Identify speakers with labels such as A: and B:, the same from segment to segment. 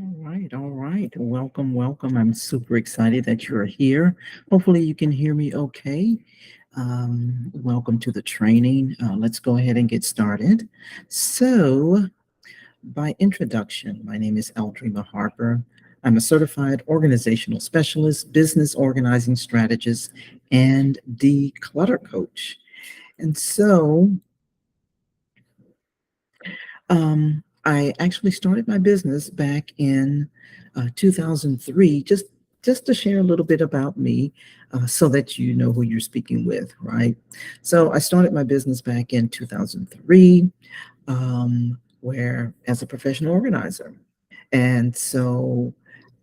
A: All right, all right. Welcome, welcome. I'm super excited that you're here. Hopefully, you can hear me okay. Welcome to the training. Let's go ahead and get started. So, by introduction, my name is Eldrima Harper. I'm a certified organizational specialist, business organizing strategist, and declutter coach. And so, I actually started my business back in 2003, just to share a little bit about me, so that you know who you're speaking with, right? So I started my business back in 2003, where as a professional organizer, and so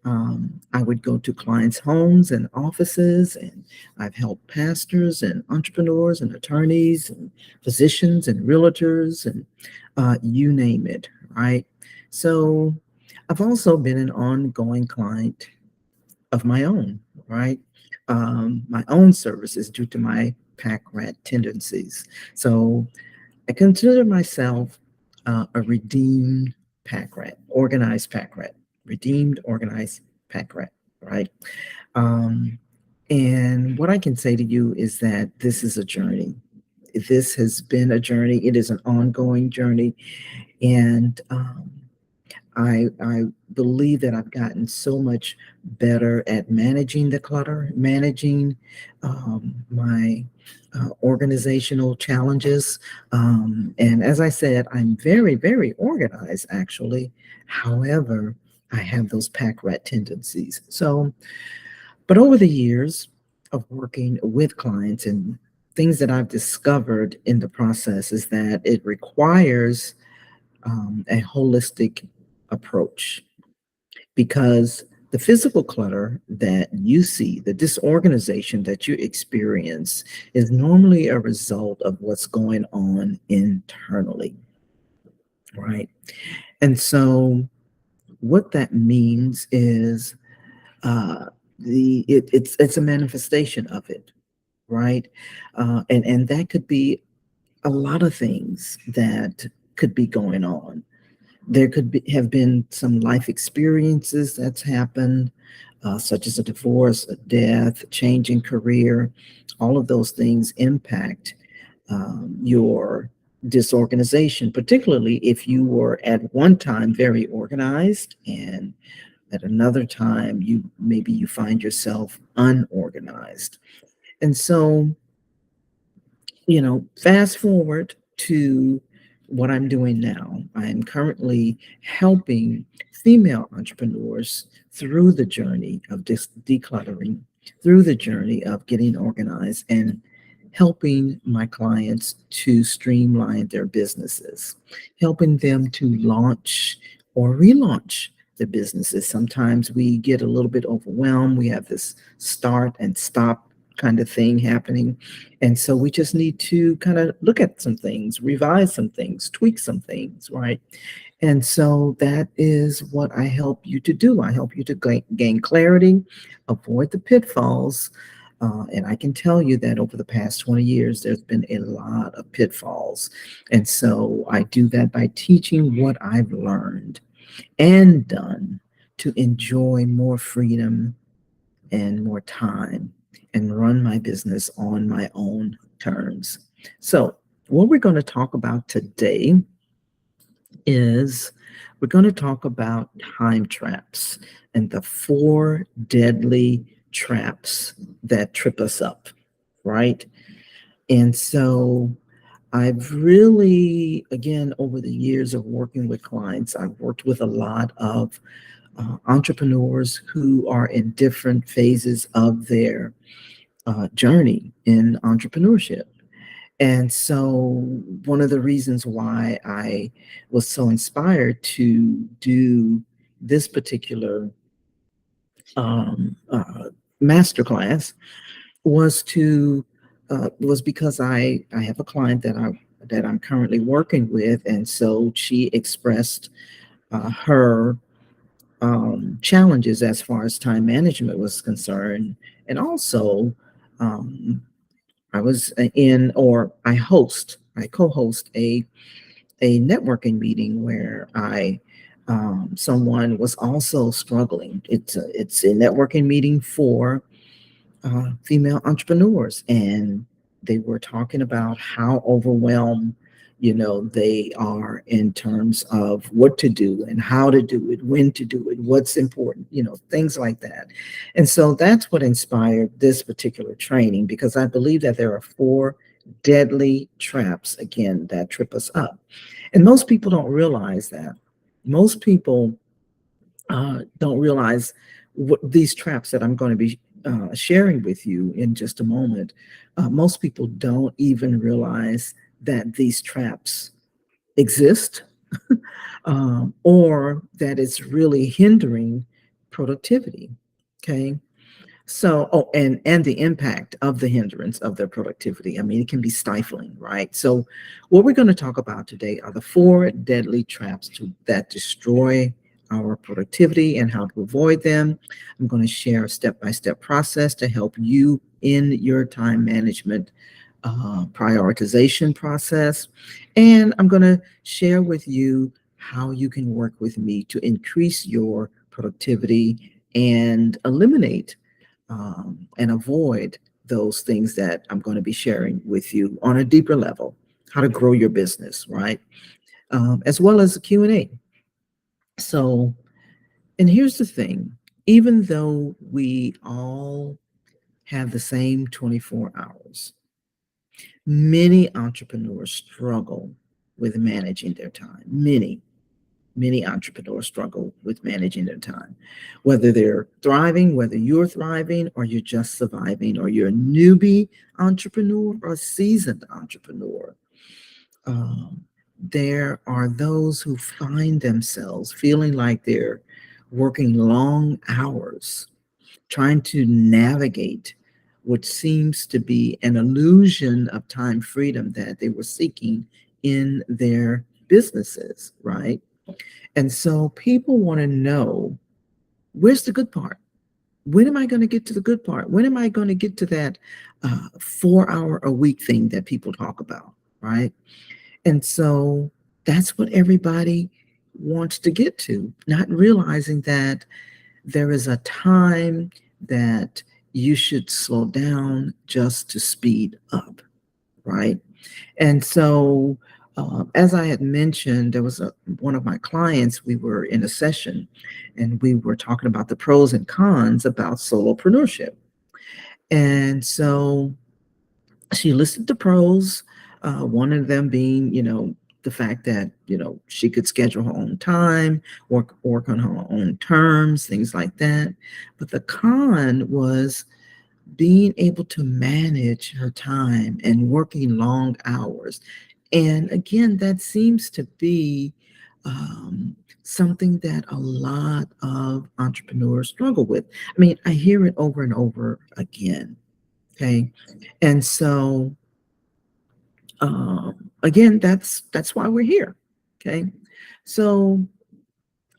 A: I would go to clients' homes and offices, and I've helped pastors and entrepreneurs and attorneys and physicians and realtors and you name it, right? So I've also been an ongoing client of my own, right? My own services due to my pack rat tendencies. So I consider myself a redeemed pack rat, organized pack rat, redeemed, organized pack rat, right? Um, and what I can say to you is that this is a journey. This has been a journey. It is an ongoing journey. And I believe that I've gotten so much better at managing the clutter, managing my organizational challenges. And as I said, I'm very, very organized actually. However, I have those pack rat tendencies. So, but over the years of working with clients and things that I've discovered in the process is that it requires a holistic approach because the physical clutter that you see, the disorganization that you experience, is normally a result of what's going on internally, right? And so, what that means is it's a manifestation of it, right? And that could be a lot of things that could be going on. There could have been some life experiences that's happened, such as a divorce, a death, change in career. All of those things impact your disorganization, particularly if you were at one time very organized and at another time you find yourself unorganized. And so, fast forward to what I'm doing now. I am currently helping female entrepreneurs through the journey of decluttering, through the journey of getting organized, and helping my clients to streamline their businesses, helping them to launch or relaunch their businesses. Sometimes we get a little bit overwhelmed. We have this start and stop kind of thing happening, and so we just need to kind of look at some things, revise some things, tweak some things, right? And so that is what I help you to do. I help you to gain clarity, avoid the pitfalls. And I can tell you that over the past 20 years, there's been a lot of pitfalls. And so I do that by teaching what I've learned and done to enjoy more freedom and more time and run my business on my own terms. So, what we're going to talk about today is we're going to talk about time traps and the four deadly traps that trip us up, right? And so, I've really, again, over the years of working with clients, I've worked with a lot of entrepreneurs who are in different phases of their journey in entrepreneurship. And so, one of the reasons why I was so inspired to do this particular masterclass was because I have a client that I'm currently working with, and so she expressed her challenges as far as time management was concerned, and also um, I was in, or I co-host a networking meeting where I Someone was also struggling. It's a networking meeting for female entrepreneurs, and they were talking about how overwhelmed, they are in terms of what to do and how to do it, when to do it, what's important, things like that. And so that's what inspired this particular training, because I believe that there are four deadly traps, again, that trip us up. And most people don't realize that. Most people don't realize what these traps that I'm going to be sharing with you in just a moment. Most people don't even realize that these traps exist, or that it's really hindering productivity. Okay. So, oh, and the impact of the hindrance of their productivity. I mean, it can be stifling, right? So, what we're going to talk about today are the four deadly traps that destroy our productivity and how to avoid them. I'm going to share a step-by-step process to help you in your time management prioritization process. And I'm going to share with you how you can work with me to increase your productivity and eliminate and avoid those things that I'm going to be sharing with you on a deeper level, how to grow your business, right? As well as a Q&A. So, and here's the thing, even though we all have the same 24 hours, many entrepreneurs struggle with managing their time. Many entrepreneurs struggle with managing their time, whether they're thriving, whether you're thriving, or you're just surviving, or you're a newbie entrepreneur or a seasoned entrepreneur. Um, there are those who find themselves feeling like they're working long hours, trying to navigate what seems to be an illusion of time freedom that they were seeking in their businesses, right? And so people want to know, where's the good part? When am I going to get to the good part? When am I going to get to that 4 hour a week thing that people talk about, right? And so that's what everybody wants to get to, not realizing that there is a time that you should slow down just to speed up, right? And so, as I had mentioned, there was one of my clients, we were in a session and we were talking about the pros and cons about solopreneurship. And so she listed the pros, one of them being, the fact that, she could schedule her own time, work on her own terms, things like that. But the con was being able to manage her time and working long hours. And again, that seems to be something that a lot of entrepreneurs struggle with. I mean, I hear it over and over again. Okay. And so, again, that's why we're here. Okay. So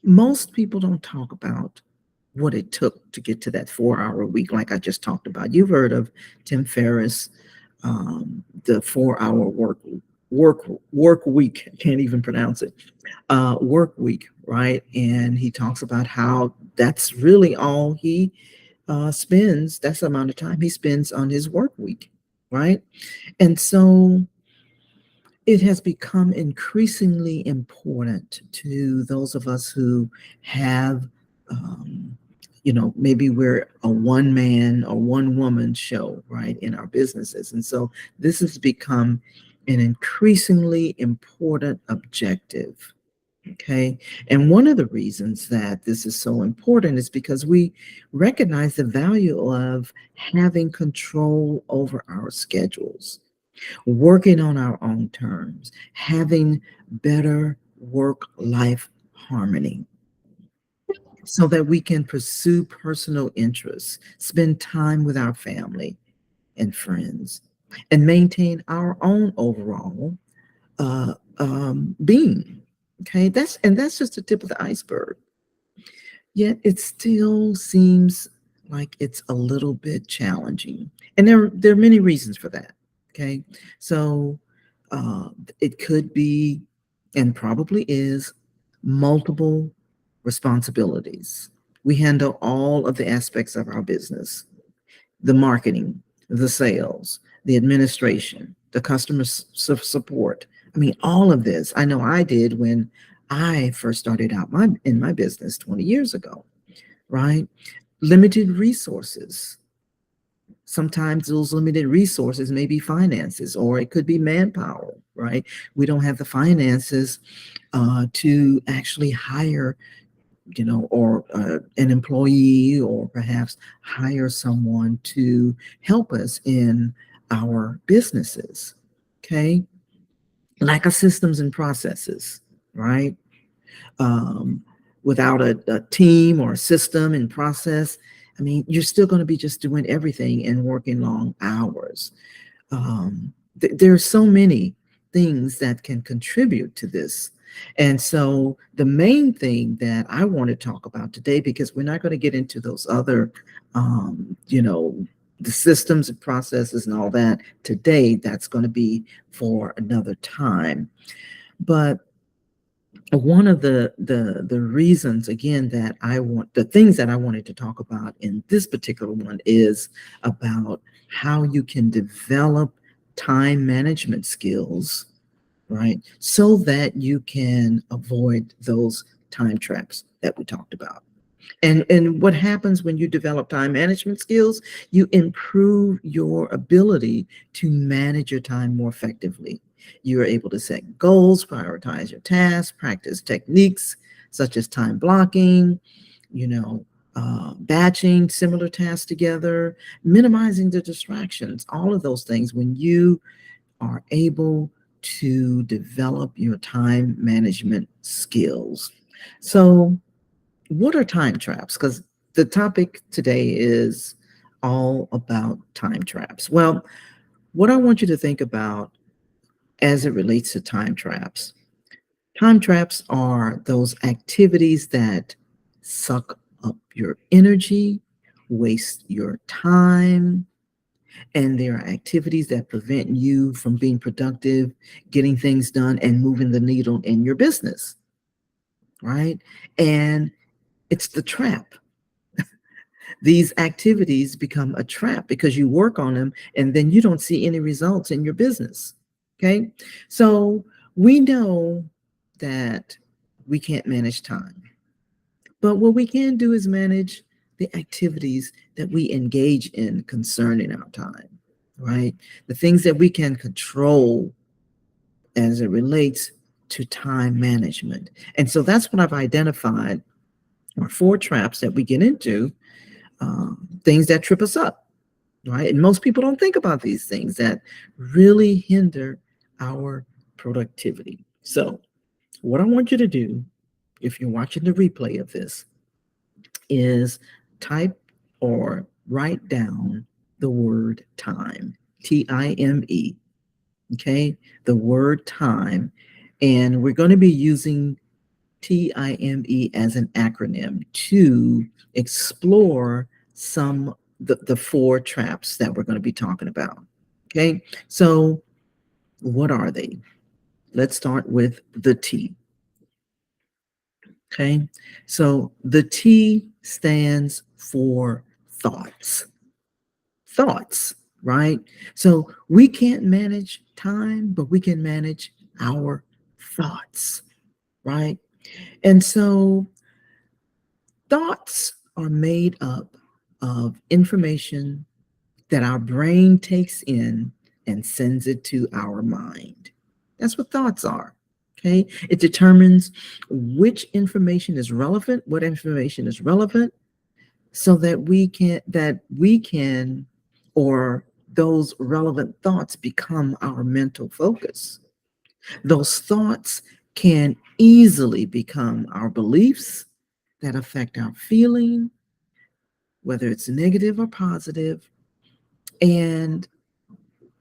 A: most people don't talk about what it took to get to that 4 hour week, like I just talked about. You've heard of Tim Ferriss, the 4 hour work week. I can't even pronounce it. Work week, right? And he talks about how that's really all he spends. That's the amount of time he spends on his work week, right? And so it has become increasingly important to those of us who have, maybe we're a one man or one woman show, right, in our businesses. And so this has become an increasingly important objective. Okay. And one of the reasons that this is so important is because we recognize the value of having control over our schedules, working on our own terms, having better work life harmony so that we can pursue personal interests, spend time with our family and friends, and maintain our own overall being. Okay, that's just the tip of the iceberg. Yet it still seems like it's a little bit challenging. And there are many reasons for that. Okay. So it could be, and probably is, multiple responsibilities. We handle all of the aspects of our business: the marketing, the sales, the administration, the customer support. I mean, all of this. I know I did when I first started out in my business 20 years ago, right? Limited resources. Sometimes those limited resources may be finances, or it could be manpower, right? We don't have the finances to actually hire, or an employee, or perhaps hire someone to help us in our businesses. Okay. Lack of systems and processes, right? Um, Without a team or a system and process, I mean, you're still going to be just doing everything and working long hours. There are so many things that can contribute to this. And so the main thing that I want to talk about today, because we're not going to get into those other, the systems and processes and all that today, that's going to be for another time. But one of the reasons, again, that the things that I wanted to talk about in this particular one is about how you can develop time management skills, right? So that you can avoid those time traps that we talked about. And what happens when you develop time management skills? You improve your ability to manage your time more effectively. You are able to set goals, prioritize your tasks, practice techniques such as time blocking, batching similar tasks together, minimizing the distractions, all of those things. When you are able to develop your time management skills. So, what are time traps? Because the topic today is all about time traps. Well, what I want you to think about as it relates to time traps are those activities that suck up your energy, waste your time, and there are activities that prevent you from being productive, getting things done, and moving the needle in your business, right? And it's the trap. These activities become a trap because you work on them and then you don't see any results in your business. Okay. So we know that we can't manage time, but what we can do is manage the activities that we engage in concerning our time, right? The things that we can control as it relates to time management. And so that's what I've identified are four traps that we get into, things that trip us up, right? And most people don't think about these things that really hinder our productivity. So, what I want you to do, if you're watching the replay of this, is type or write down the word time, Time. Okay, the word time. And we're going to be using TIME as an acronym to explore the four traps that we're going to be talking about. Okay, so what are they? Let's start with the T. Okay, so the T stands for thoughts. Thoughts, right? So we can't manage time, but we can manage our thoughts, right? And so thoughts are made up of information that our brain takes in and sends it to our mind. That's what thoughts are. Okay. It determines which information is relevant, what information is relevant, so that we can, or those relevant thoughts become our mental focus. Those thoughts can easily become our beliefs that affect our feeling, whether it's negative or positive, and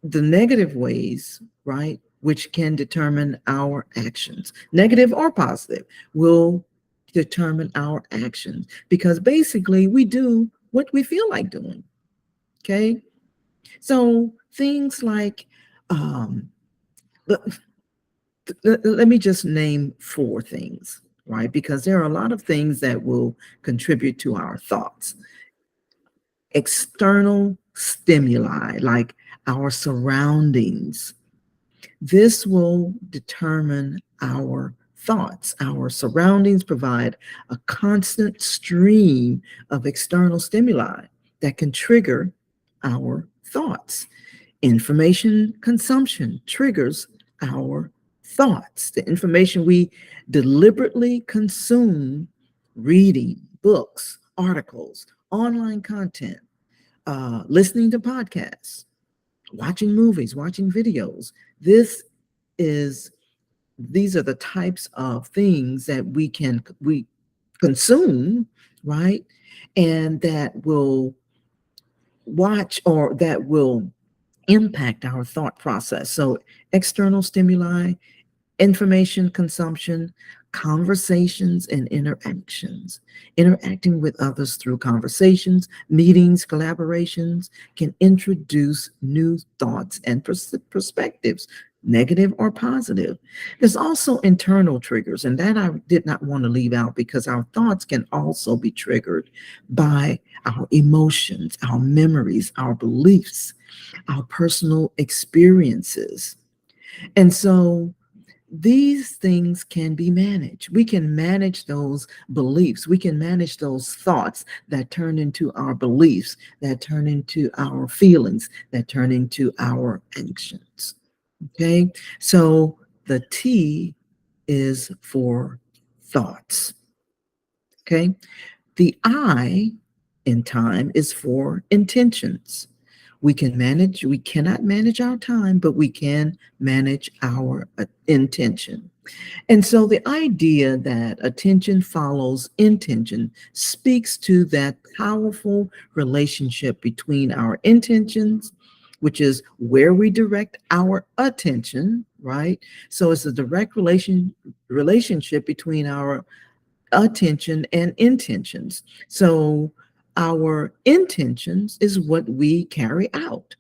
A: the negative ways, right, which can determine our actions, negative or positive, will determine our actions because basically we do what we feel like doing. Okay. So things like, let me just name four things. right? Because there are a lot of things that will contribute to our thoughts. External stimuli, like our surroundings, this will determine our thoughts. Our surroundings provide a constant stream of external stimuli that can trigger our thoughts. Information consumption triggers our thoughts. The information we deliberately consume, reading books, articles, online content, listening to podcasts, watching movies, watching videos. This is these are the types of things that we consume, right? And that will watch or that will impact our thought process. So external stimuli, information consumption, conversations, and interactions. Interacting with others through conversations, meetings, collaborations can introduce new thoughts and perspectives, negative or positive. There's also internal triggers, and that I did not want to leave out because our thoughts can also be triggered by our emotions, our memories, our beliefs, our personal experiences. And so these things can be managed. We can manage those beliefs. We can manage those thoughts that turn into our beliefs, that turn into our feelings, that turn into our actions. Okay. So the T is for thoughts. Okay. The I in time is for intentions. We cannot manage our time, but we can manage our intention. And so the idea that attention follows intention speaks to that powerful relationship between our intentions, which is where we direct our attention, right? So it's a direct relationship between our attention and intentions. So our intentions is what we carry out.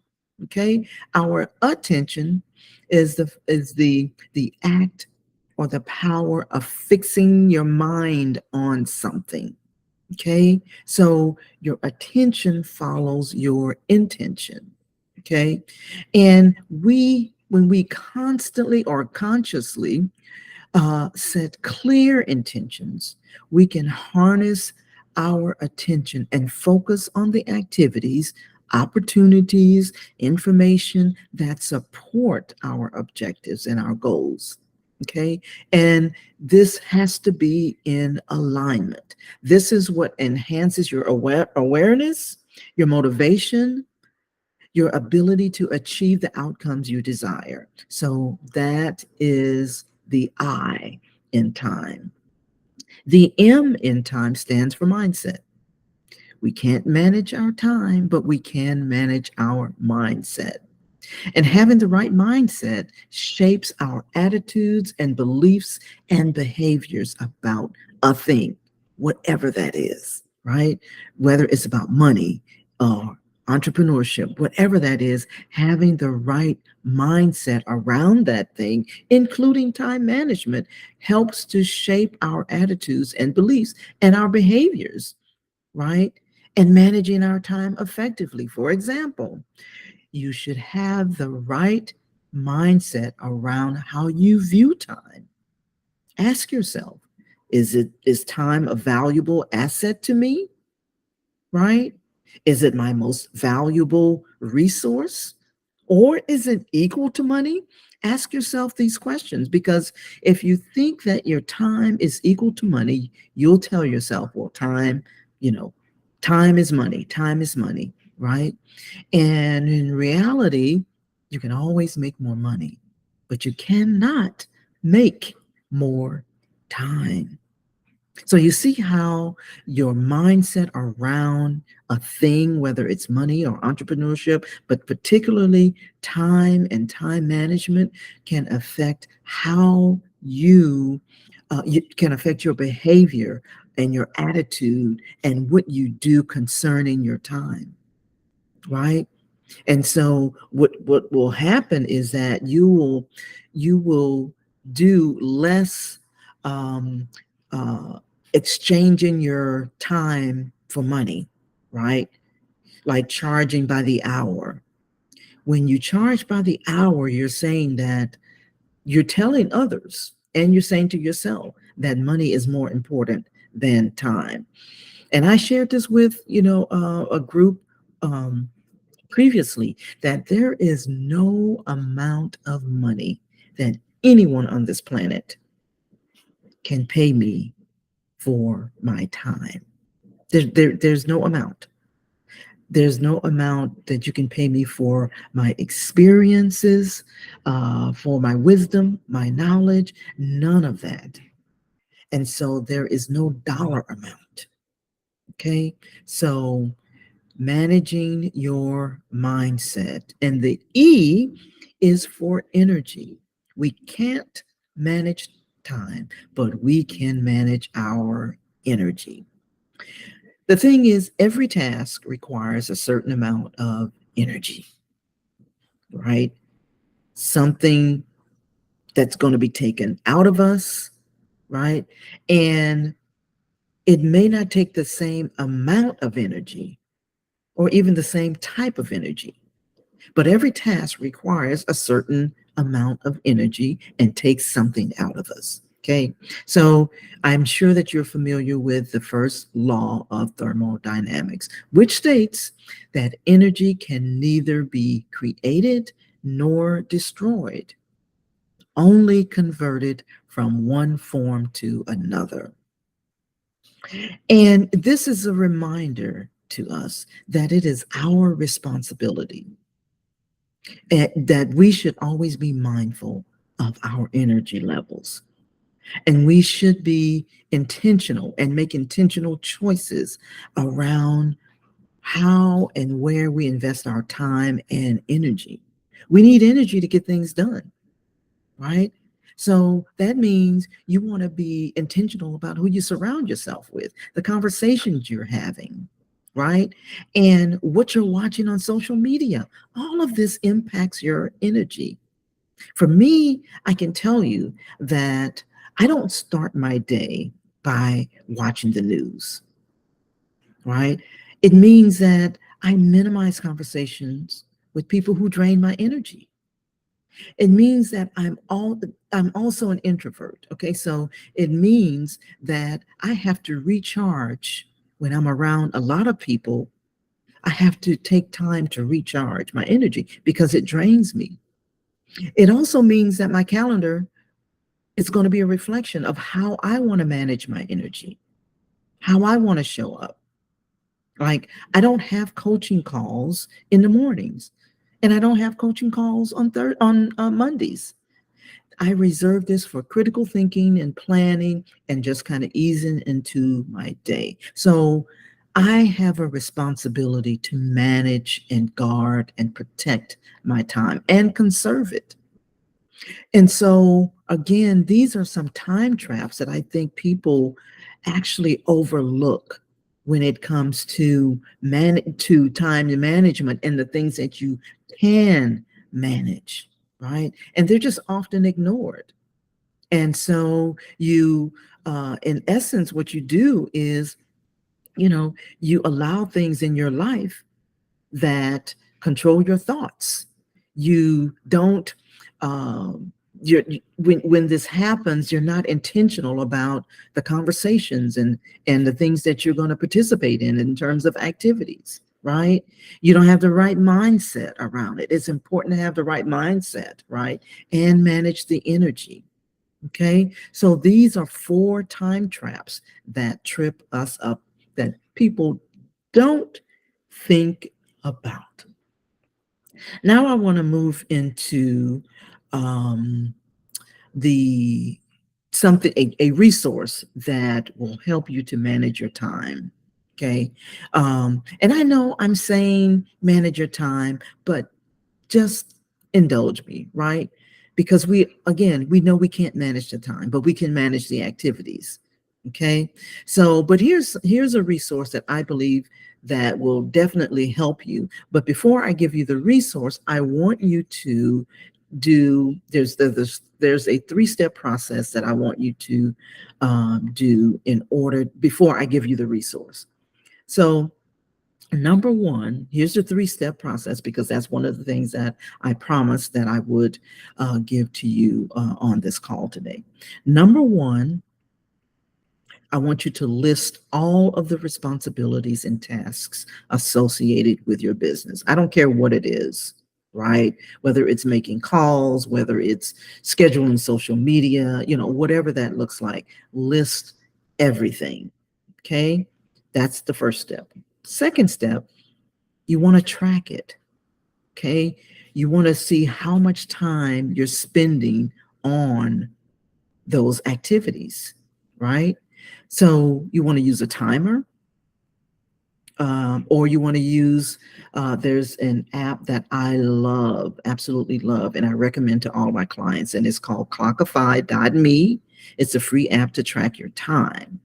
A: Okay. Our attention is the act or the power of fixing your mind on something. Okay. So your attention follows your intention. Okay. And when we constantly or consciously set clear intentions, we can harness our attention and focus on the activities, opportunities, information that support our objectives and our goals. Okay. And this has to be in alignment. This is what enhances your awareness, your motivation, your ability to achieve the outcomes you desire. So that is the I in time. The M in time stands for mindset. We can't manage our time, but we can manage our mindset. And having the right mindset shapes our attitudes and beliefs and behaviors about a thing, whatever that is, right? Whether it's about money or entrepreneurship, whatever that is, having the right mindset around that thing, including time management, helps to shape our attitudes and beliefs and our behaviors, right? And managing our time effectively. For example, you should have the right mindset around how you view time. Ask yourself, is time a valuable asset to me? Right? Is it my most valuable resource? Or is it equal to money? Ask yourself these questions because if you think that your time is equal to money, you'll tell yourself, well, you know, time is money, right? And in reality, you can always make more money, but you cannot make more time. So you see how your mindset around a thing, whether it's money or entrepreneurship, but particularly time and time management, can affect how you can affect your behavior and your attitude and what you do concerning your time, right? And so what will happen is that you will do less um, uh, exchanging your time for money, right? Like charging by the hour. When you charge by the hour, you're saying that you're telling others and you're saying to yourself that money is more important than time. And I shared this with, a group um, previously, that there is no amount of money that anyone on this planet can pay me for my time. There's no amount. There's no amount that you can pay me for my experiences, for my wisdom, my knowledge, none of that. And so there is no dollar amount. Okay. So managing your mindset. And the E is for energy. We can't manage time, but we can manage our energy. The thing is, every task requires a certain amount of energy, right? Something that's going to be taken out of us, right? And it may not take the same amount of energy or even the same type of energy, but every task requires a certain amount of energy and takes something out of us. Okay, so I'm sure that you're familiar with the first law of thermodynamics, which states that energy can neither be created nor destroyed, only converted from one form to another. And this is a reminder to us that it is our responsibility, that we should always be mindful of our energy levels. And we should be intentional and make intentional choices around how and where we invest our time and energy. We need energy to get things done, right? So that means you want to be intentional about who you surround yourself with, the conversations you're having, right? And what you're watching on social media. All of this impacts your energy. For me, I can tell you that I don't start my day by watching the news, right? It means that I minimize conversations with people who drain my energy. It means that I'm also an introvert. Okay, so it means that I have to recharge when I'm around a lot of people. I have to take time to recharge my energy because it drains me. It also means that my calendar is going to be a reflection of how I want to manage my energy, how I want to show up. Like, I don't have coaching calls in the mornings, and I don't have coaching calls on Mondays. I reserve this for critical thinking and planning and just kind of easing into my day. So I have a responsibility to manage and guard and protect my time and conserve it. And so, again, these are some time traps that I think people actually overlook when it comes to time management and the things that you can manage, right? And they're just often ignored. And so in essence, what you do is, you allow things in your life that control your thoughts. You don't, you're, when this happens, you're not intentional about the conversations and the things that you're going to participate in terms of activities, right? You don't have the right mindset around it. It's important to have the right mindset, right? And manage the energy. Okay. So these are 4 time traps that trip us up that people don't think about. Now I want to move into um, the something a resource that will help you to manage your time. Okay. And I know I'm saying manage your time, but just indulge me, right? Because we know we can't manage the time, but we can manage the activities. Okay. So, but here's a resource that I believe that will definitely help you. But before I give you the resource, I want you to do there's there's a three-step process that I want you to do in order before I give you the resource. So number one, here's the three-step process, because that's one of the things that I promised that I would give to you on this call today. Number one, I want you to list all of the responsibilities and tasks associated with your business. I don't care what it is, right? Whether it's making calls, whether it's scheduling social media, whatever that looks like, list everything. Okay. That's the first step. Second step, you want to track it. Okay. You want to see how much time you're spending on those activities, right? So you want to use a timer, or you want to use, there's an app that I love, absolutely love, and I recommend to all my clients, and it's called clockify.me. It's a free app to track your time.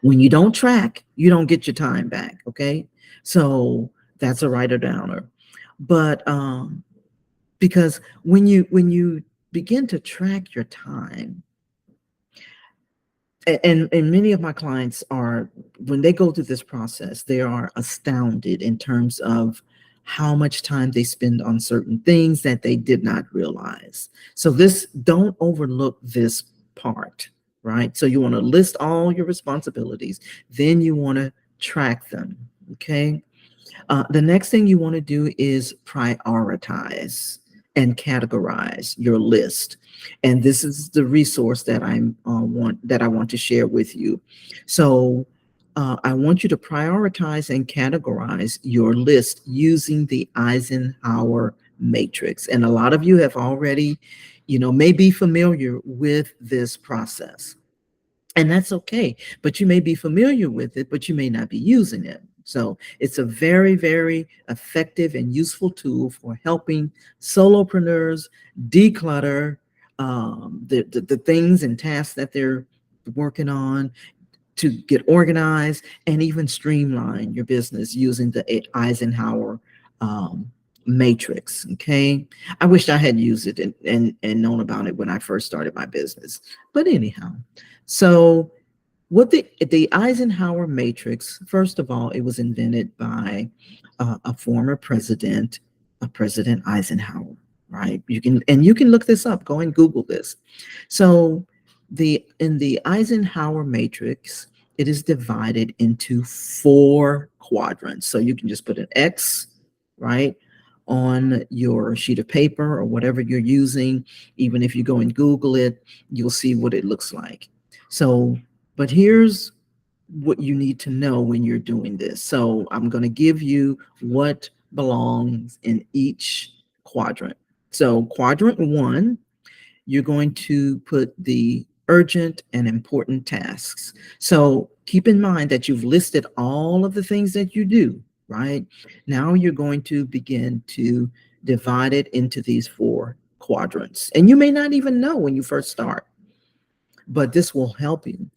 A: When you don't track, you don't get your time back, okay? So that's a writer downer. But because when you begin to track your time, and many of my clients are, when they go through this process, they are astounded in terms of how much time they spend on certain things that they did not realize. So don't overlook this part, right? So you want to list all your responsibilities, then you want to track them, okay? The next thing you want to do is prioritize and categorize your list. And this is the resource that I want to share with you. So I want you to prioritize and categorize your list using the Eisenhower matrix. And a lot of you have already, may be familiar with this process. And that's okay. But you may be familiar with it, but you may not be using it. So it's a very, very effective and useful tool for helping solopreneurs declutter the things and tasks that they're working on, to get organized and even streamline your business using the Eisenhower matrix. Okay. I wish I had used it and known about it when I first started my business. But anyhow, so what the Eisenhower matrix, first of all, it was invented by a former president, President Eisenhower, right? You can look this up, go and Google this. So in the Eisenhower matrix, it is divided into 4 quadrants. So you can just put an X, right, on your sheet of paper or whatever you're using. Even if you go and Google it, you'll see what it looks like. So, but here's what you need to know when you're doing this. So I'm going to give you what belongs in each quadrant. So quadrant 1, you're going to put the urgent and important tasks. So keep in mind that you've listed all of the things that you do, right? Now you're going to begin to divide it into these 4 quadrants. And you may not even know when you first start, but this will help you.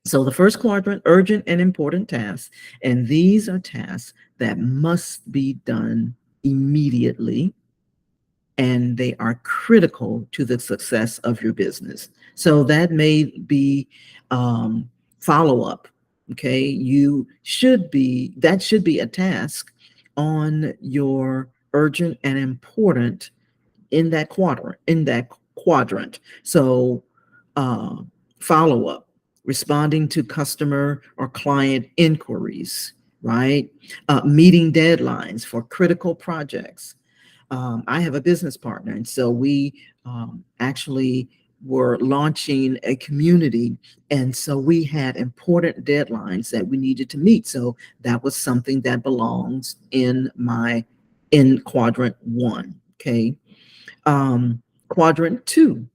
A: So the first quadrant, urgent and important tasks, and these are tasks that must be done immediately, and they are critical to the success of your business. So that may be follow-up. Okay, that should be a task on your urgent and important in that quadrant. So follow-up, responding to customer or client inquiries, right? Meeting deadlines for critical projects. I have a business partner, and so we actually were launching a community, and so we had important deadlines that we needed to meet. So that was something that belongs in quadrant 1. Okay. Quadrant 2,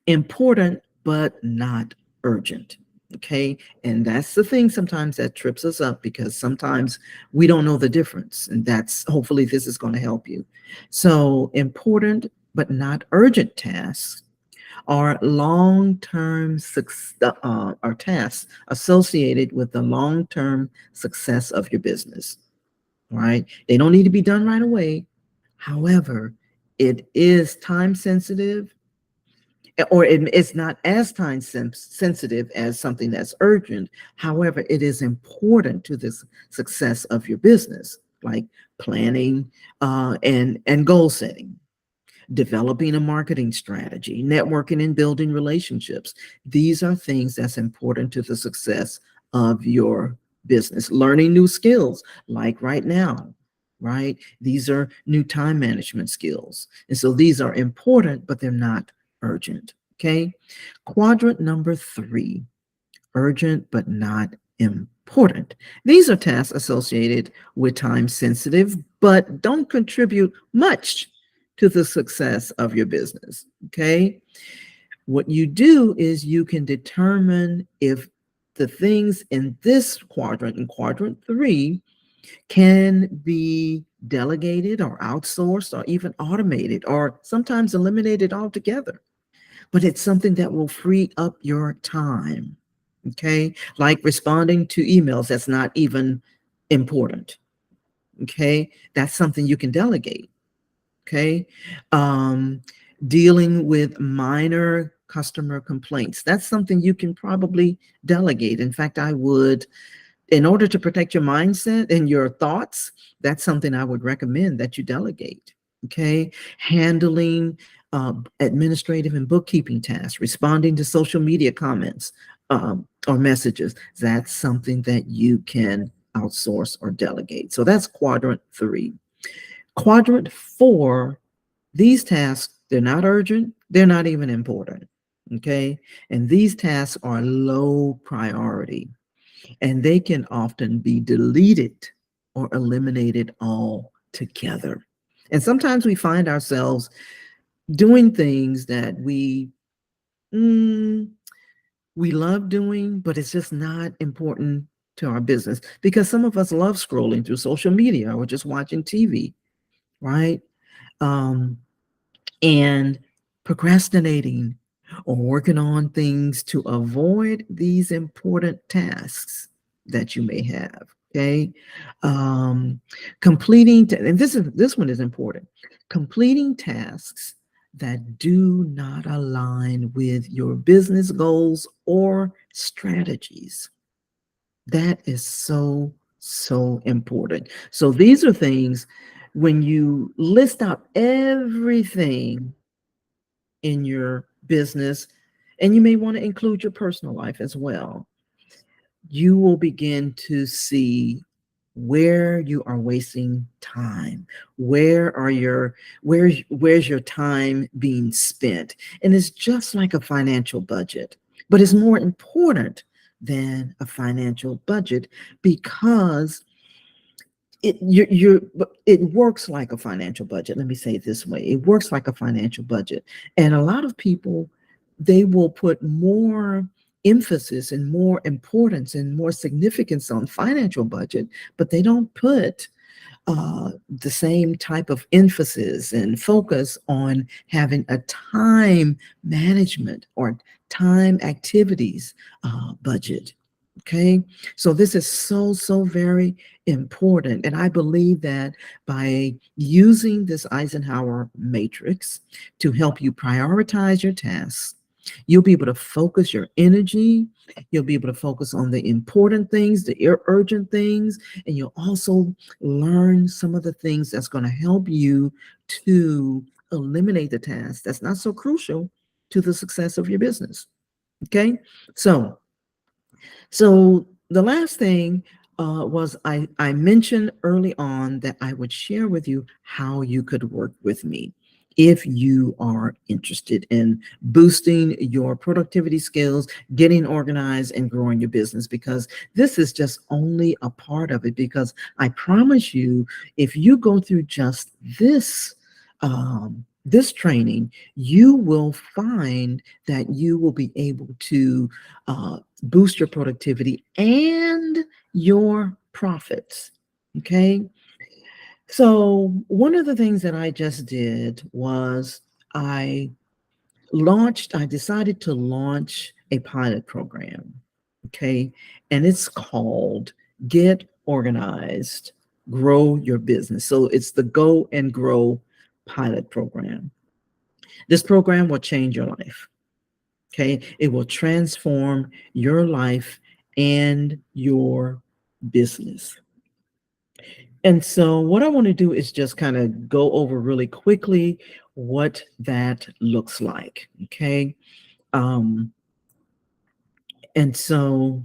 A: important but not urgent. Okay. And that's the thing sometimes that trips us up, because sometimes we don't know the difference. And hopefully this is going to help you. So important but not urgent tasks are long-term are tasks associated with the long-term success of your business. Right? They don't need to be done right away. However, It is time sensitive, or it's not as time sensitive as something that's urgent. However, it is important to the success of your business, like planning and goal setting, developing a marketing strategy, networking and building relationships. These are things that's important to the success of your business. Learning new skills, like right now, right? These are new time management skills. And so these are important, but they're not urgent. Okay. Quadrant number 3, urgent but not important. These are tasks associated with time sensitive, but don't contribute much to the success of your business. Okay. What you do is you can determine if the things in this quadrant, in quadrant 3, can be delegated or outsourced or even automated or sometimes eliminated altogether. But it's something that will free up your time. Okay. Like responding to emails that's not even important. Okay. That's something you can delegate. Okay. Um, Dealing with minor customer complaints. That's something you can probably delegate. In fact, I would, in order to protect your mindset and your thoughts, that's something I would recommend that you delegate. Okay. Handling administrative and bookkeeping tasks, responding to social media comments or messages. That's something that you can outsource or delegate. So that's quadrant 3. Quadrant 4, these tasks, they're not urgent, they're not even important. Okay. And these tasks are low priority, and they can often be deleted or eliminated altogether. And sometimes we find ourselves doing things that mm, we love doing, but it's just not important to our business, because some of us love scrolling through social media or just watching TV, right? Um, and procrastinating or working on things to avoid these important tasks that you may have. Okay. um, Completing and this one is important, completing tasks that do not align with your business goals or strategies. That is so, so important. So these are things, when you list out everything in your business, and you may want to include your personal life as well, you will begin to see where you are wasting time. Where's your time being spent? And it's just like a financial budget, but it's more important than a financial budget, because it works like a financial budget. Let me say it this way. It works like a financial budget. And a lot of people, they will put more emphasis and more importance and more significance on financial budget, but they don't put the same type of emphasis and focus on having a time management or time activities budget. Okay. So this is so, so very important. And I believe that by using this Eisenhower matrix to help you prioritize your tasks, you'll be able to focus your energy. You'll be able to focus on the important things, the urgent things, and you'll also learn some of the things that's going to help you to eliminate the tasks that's not so crucial to the success of your business. Okay. So the last thing was I mentioned early on that I would share with you how you could work with me if you are interested in boosting your productivity skills, getting organized, and growing your business, because this is just only a part of it. Because I promise you, if you go through just this training, you will find that you will be able to boost your productivity and your profits. Okay. So one of the things that I just did was I decided to launch a pilot program. Okay. And it's called Get Organized, Grow Your Business. So it's the Go and Grow pilot program. This program will change your life. Okay. It will transform your life and your business. And so, what I want to do is just kind of go over really quickly what that looks like. Okay. Um, and so,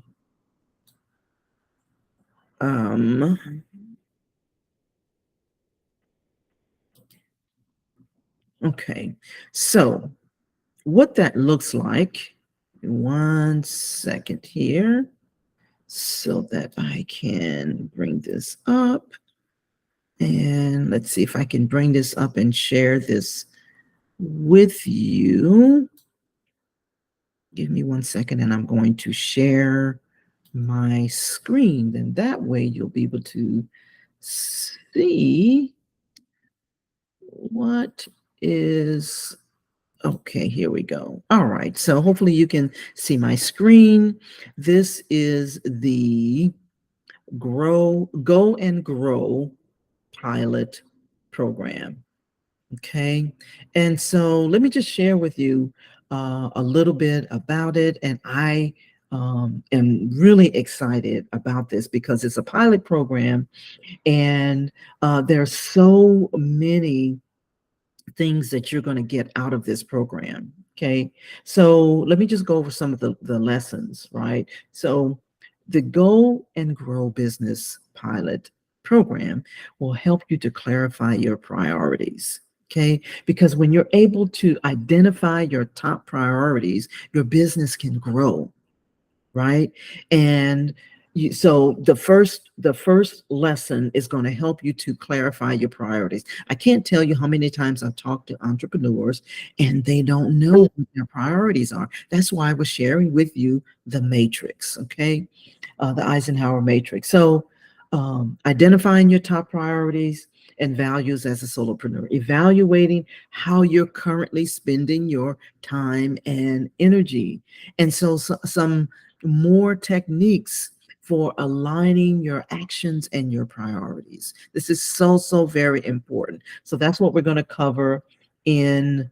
A: um, okay. So, what that looks like, one second here, so that I can bring this up. And let's see if I can bring this up and share this with you. Give me one second and I'm going to share my screen. Then that way you'll be able to see what is okay. Here we go. All right. So hopefully you can see my screen. This is the Go and Grow pilot program. Okay. And so let me just share with you a little bit about it. And I am really excited about this because it's a pilot program and there's so many things that you're going to get out of this program. Okay. So let me just go over some of the lessons, right? So the Go and Grow Business Pilot program will help you to clarify your priorities. Okay. Because when you're able to identify your top priorities, your business can grow, right? And so the first lesson is going to help you to clarify your priorities. I can't tell you how many times I've talked to entrepreneurs and they don't know what their priorities are. That's why I was sharing with you the matrix, okay? The Eisenhower matrix. So identifying your top priorities and values as a solopreneur, evaluating how you're currently spending your time and energy. And so some more techniques for aligning your actions and your priorities. This is so very important. So that's what we're going to cover in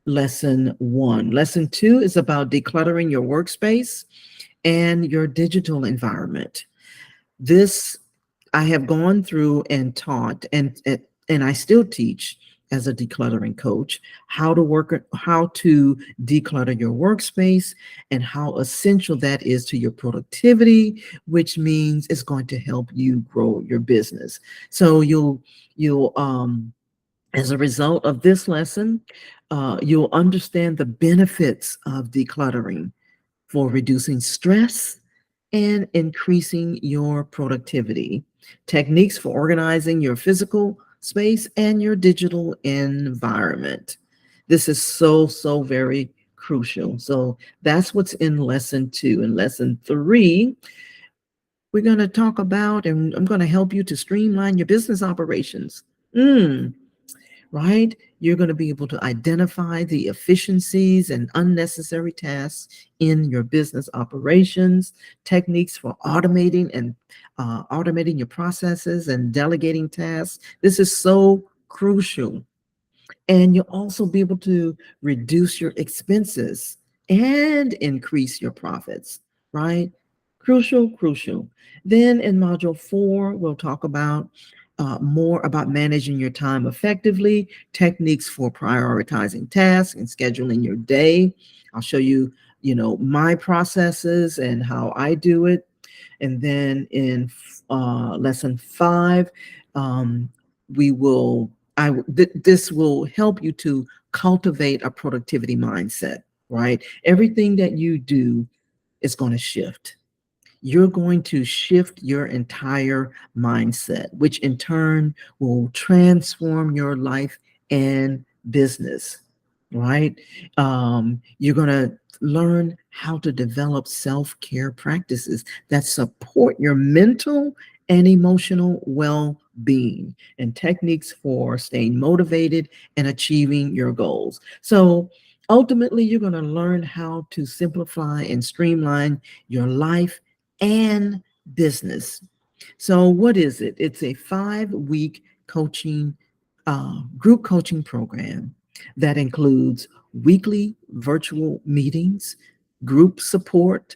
A: lesson 1. Lesson 2 is about decluttering your workspace and your digital environment. This I have gone through and taught and I still teach as a decluttering coach how to declutter your workspace and how essential that is to your productivity, which means it's going to help you grow your business. So you'll as a result of this lesson, you'll understand the benefits of decluttering for reducing stress and increasing your productivity, techniques for organizing your physical space and your digital environment. This is so very crucial. So that's what's in lesson 2. In lesson 3, we're going to talk about, and I'm going to help you to streamline your business operations. Right? You're going to be able to identify the efficiencies and unnecessary tasks in your business operations, techniques for automating your processes and delegating tasks. This is so crucial. And you'll also be able to reduce your expenses and increase your profits, right? Crucial. Then in module 4, we'll talk about more about managing your time effectively, techniques for prioritizing tasks and scheduling your day. I'll show you, my processes and how I do it. And then in lesson 5, um, we will this will help you to cultivate a productivity mindset, right? Everything that you do is going to shift. You're going to shift your entire mindset, which in turn will transform your life and business, right? You're going to learn how to develop self-care practices that support your mental and emotional well-being and techniques for staying motivated and achieving your goals. So ultimately, you're going to learn how to simplify and streamline your life and business. So what is it? It's a 5-week coaching group coaching program that includes weekly virtual meetings, group support,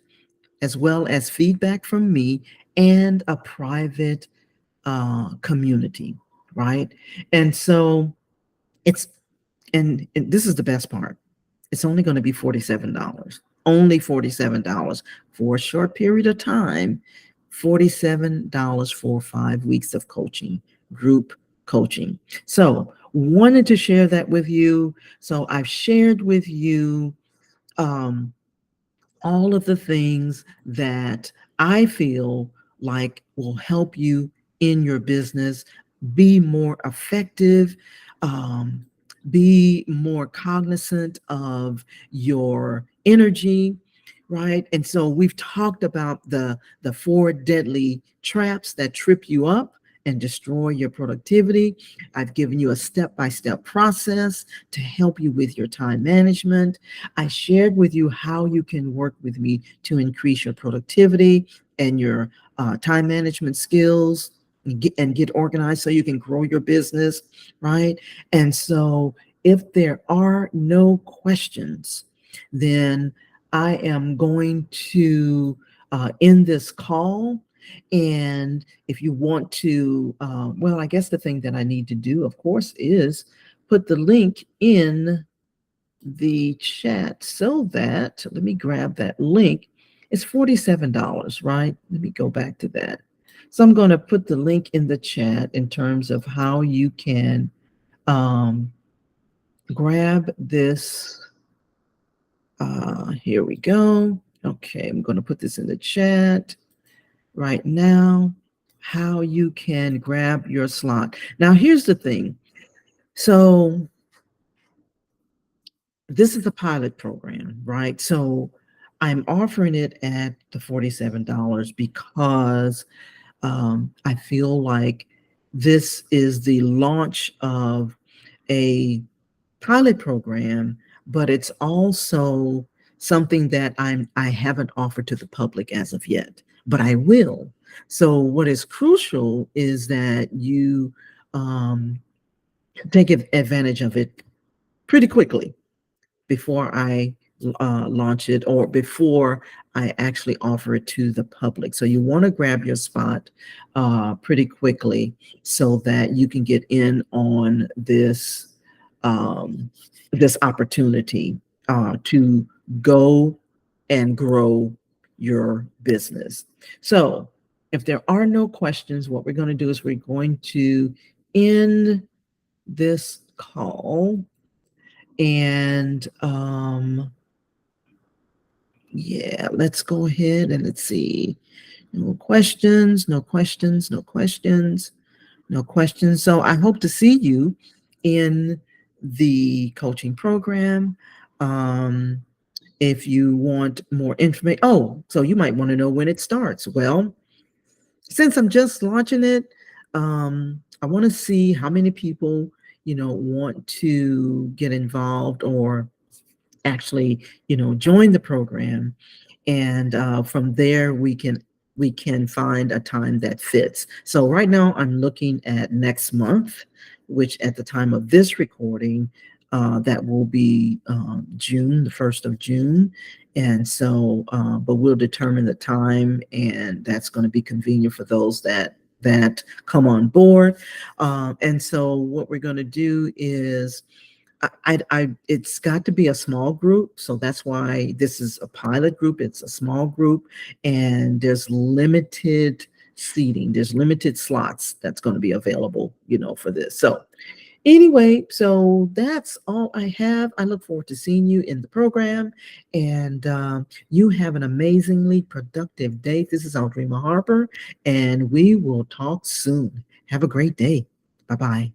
A: as well as feedback from me and a private community, right? And so it's, and this is the best part. It's only going to be $47. Only $47 for a short period of time. $47 for 5 weeks of coaching, group coaching. So, wanted to share that with you. So, I've shared with you um, all of the things that I feel like will help you in your business be more effective, um, be more cognizant of your energy, right? And so we've talked about the four deadly traps that trip you up and destroy your productivity. I've given you a step-by-step process to help you with your time management. I shared with you how you can work with me to increase your productivity and your time management skills and get organized so you can grow your business, right? And so, if there are no questions, then I am going to end this call. And if you want to, well, I guess the thing that I need to do, of course, is put the link in the chat so that, let me grab that link. It's $47, right? Let me go back to that. So I'm going to put the link in the chat in terms of how you can um, grab this. Here we go. Okay, I'm going to put this in the chat right now. How you can grab your slot. Now, here's the thing. So this is a pilot program, right? So I'm offering it at the $47 because I feel like this is the launch of a pilot program, but it's also something that I haven't offered to the public as of yet, but I will. So what is crucial is that you um, take advantage of it pretty quickly before I launch it or before I actually offer it to the public. So you want to grab your spot pretty quickly so that you can get in on this opportunity to go and grow your business. So if there are no questions, what we're going to do is we're going to end this call. And yeah, let's go ahead and let's see. No questions, no questions, no questions, no questions. So I hope to see you in the coaching program. Um, if you want more information, oh, so you might want to know when it starts. Well, since I'm just launching it, I want to see how many people, want to get involved or actually, join the program. And from there, we can find a time that fits. So right now, I'm looking at next month, which at the time of this recording, that will be June, the 1st of June. And so, but we'll determine the time, and that's going to be convenient for those that come on board. And so, what we're going to do is it's got to be a small group. So that's why this is a pilot group. It's a small group, and there's limited seating. There's limited slots that's going to be available, for this. So anyway, so that's all I have. I look forward to seeing you in the program, and you have an amazingly productive day. This is Aldrima Harper, and we will talk soon. Have a great day. Bye-bye.